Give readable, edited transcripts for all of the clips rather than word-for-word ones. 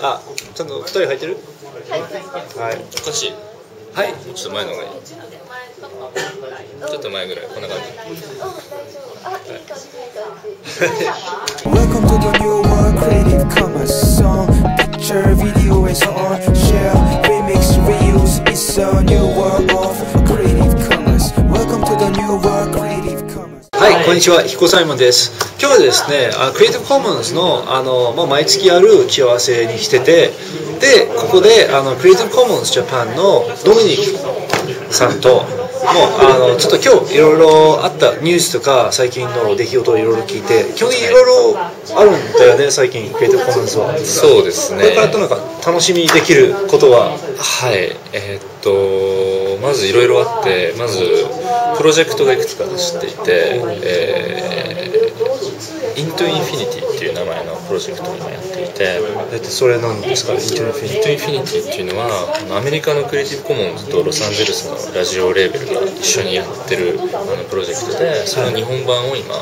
あ、ちゃんと2人入ってる？はい。おかしい。はい。ちょっと前の方がいい。ちょっと前ぐらい、こんな感じ。Welcome to the new world, Creative Commons song, picture, video and so on. Share, remix, reuse. It's a new world of Creative Commons. Welcome to the new world, Creative Commons. はい、こんにちは、彦サイモンです。今日はですね、クリエイティブコモンズの毎月ある打ち合わせに来てて、でここでクリエイティブコモンズジャパンのドミニクさんともうちょっと今日いろいろあったニュースとか最近の出来事をいろいろ聞いて、基本的にいろいろあるんだよね、最近クリエイティブコモンズは。そうですね。これからなんか楽しみできることは、はい、まずいろいろあって、まずプロジェクトがいくつか走っていて、Into Infinity っていう名前のプロジェクトを今やっていて、それなんですか？ Into Infinity っていうのはアメリカのクリエイティブコモンズとロサンゼルスのラジオレーベルが一緒にやってるプロジェクトで、その日本版を今、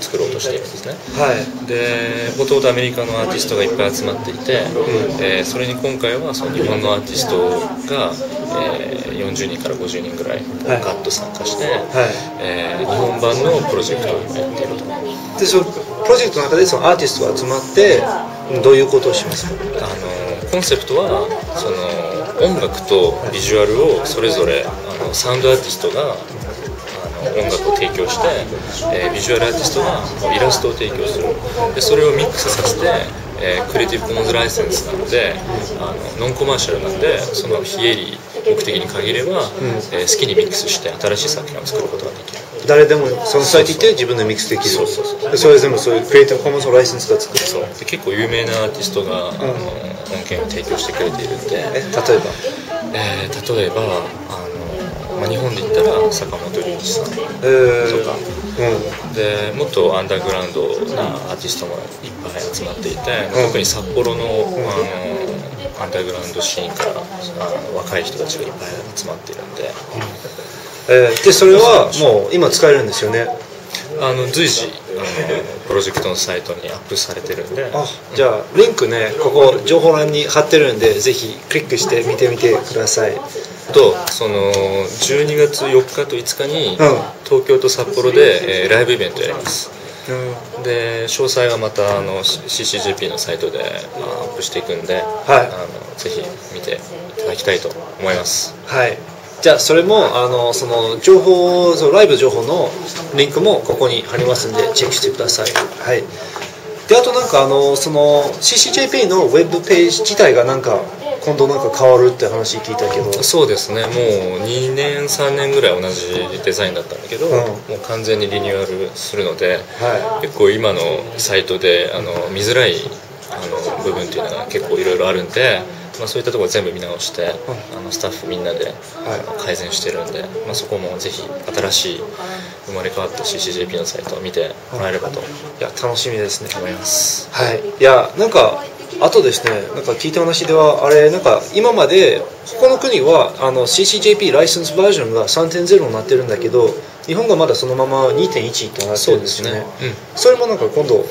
作ろうとしているんですね。はい。でもともとアメリカのアーティストがいっぱい集まっていて、それに今回はその日本のアーティストが、40人から50人ぐらいガッと参加して、日本版のプロジェクトを今やっていると。でそのプロジェクトの中でそのアーティストが集まってどういうことをしますか？コンセプトはその音楽とビジュアルをそれぞれサウンドアーティストが音楽を提供して、ビジュアルアーティストがイラストを提供する。でそれをミックスさせて、クリエイティブコモンズライセンスなのでノンコマーシャルなんで、その非営利目的に限れば、好きにミックスして新しい作品を作ることができる。誰でもそのサイト行って自分でミックスできる。それ全部そういうクリエイティブコモンズのライセンスが作る。そうで結構有名なアーティストが、音源を提供してくれているんで、例えば日本で言ったら坂本龍一さんとか、でもっとアンダーグラウンドなアーティストもいっぱい集まっていて、特に札幌の、アンダーグラウンドシーンから若い人たちがいっぱい集まっているんで、でそれはもう今使えるんですよね。随時プロジェクトのサイトにアップされてるんで、じゃあリンクね、ここ情報欄に貼ってるんで、ぜひクリックして見てみてください。とその12月4日と5日に、東京と札幌で、ライブイベントやります。で詳細はまたCCJP のサイトでアップしていくんで、ぜひ見ていただきたいと思います。はい。じゃあそれもその情報、そのライブ情報のリンクもここに貼りますんでチェックしてください。はい。であとなんかその CCJP のウェブページ自体がなんか今度なんか変わるって話聞いたけど。そうですね。もう2年3年ぐらい同じデザインだったんだけど、もう完全にリニューアルするので、結構今のサイトで見づらい部分っていうのが結構いろいろあるんで、そういったところ全部見直して、スタッフみんなで改善してるんで、そこもぜひ新しい生まれ変わった CCJP のサイトを見てもらえればと、いや楽しみですね。思います。はい。いやなんかあとですね、なんか聞いた話ではなんか今まで他の国はCCJP ライセンスバージョンが 3.0 になってるんだけど、日本がまだそのまま 2.1 となってるんですよね。それもなんか今度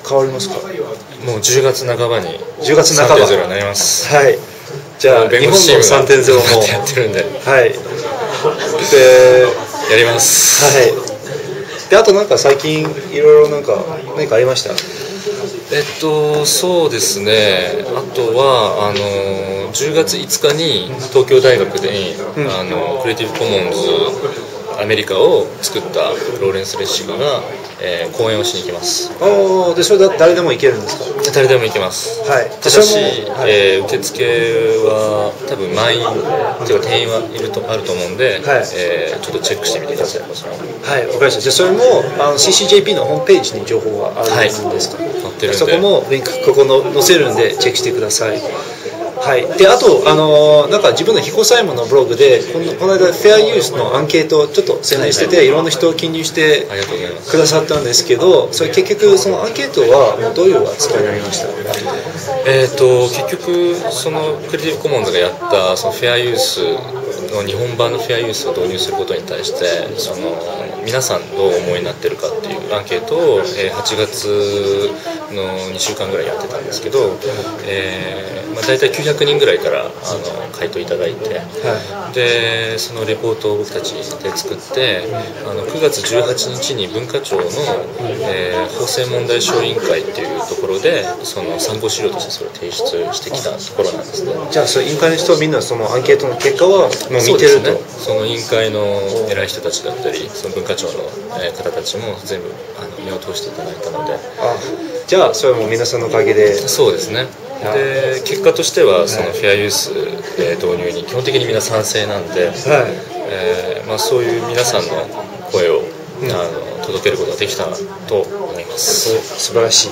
変わりますか？もう10月半ばに10月半ば 3.0 になります。はい。じゃあ日本の 3.0 もやってるんで、はい。でやります。はい。であとなんか最近いろいろ何かありました？そうですね。あとは10月5日に東京大学で、クリエイティブコモンズアメリカを作ったローレンス・レッシガが、講演をしに行きます。でそれ誰でも行けるんですか？誰でも行けます。はい。ただし、受付は多分満員というか定員はあると思うんで、ちょっとチェックしてみてください。はい、わかりました。じゃあそれもCCJP のホームページに情報があるんですか？載ってるんで、そこもリンクここの載せるんでチェックしてください。はい。であとなんか自分の彦左衛門のブログでこの間フェアユースのアンケートをちょっと宣伝してて、いろんな人を記入してくださったんですけど、それ結局そのアンケートはもうどういう扱いになりました？結局そのクリエイティブコモンズがやったそのフェアユースの日本版のフェアユースを導入することに対して、その皆さんどうお思いになってるかっていうアンケートを8月の2週間ぐらいやってたんですけど、大体900人ぐらいから回答いただいて、でそのレポートを僕たちで作って、9月18日に文化庁の、法制問題小委員会っていうところでその参考資料としてそれを提出してきたところなんですね。じゃあその委員会の人はみんなそのアンケートの結果はもう見てると。その委員会の偉い人たちだったりその文化庁の方たちも全部目を通していただいたので、じゃあそれはもう皆さんのおかげで。そうですね。で結果としてはそのフェアユース導入に基本的にみんな賛成なんで、そういう皆さんの声を届けることができたと思います。素晴らしい。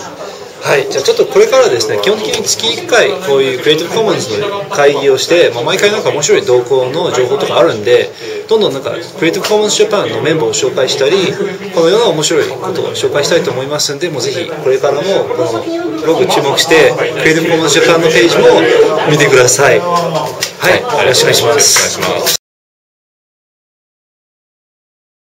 はい、じゃあちょっとこれからですね、基本的に月1回こういうクリエイティブコモンズの会議をして、毎回なんか面白い動向の情報とかあるんで、どんどんなんかクリエイティブコモンズジャパンのメンバーを紹介したり、このような面白いことを紹介したいと思いますんで、もうぜひこれからもこのブログ注目してクリエイティブコモンズジャパンのページも見てください。はい、よろしくお願いします。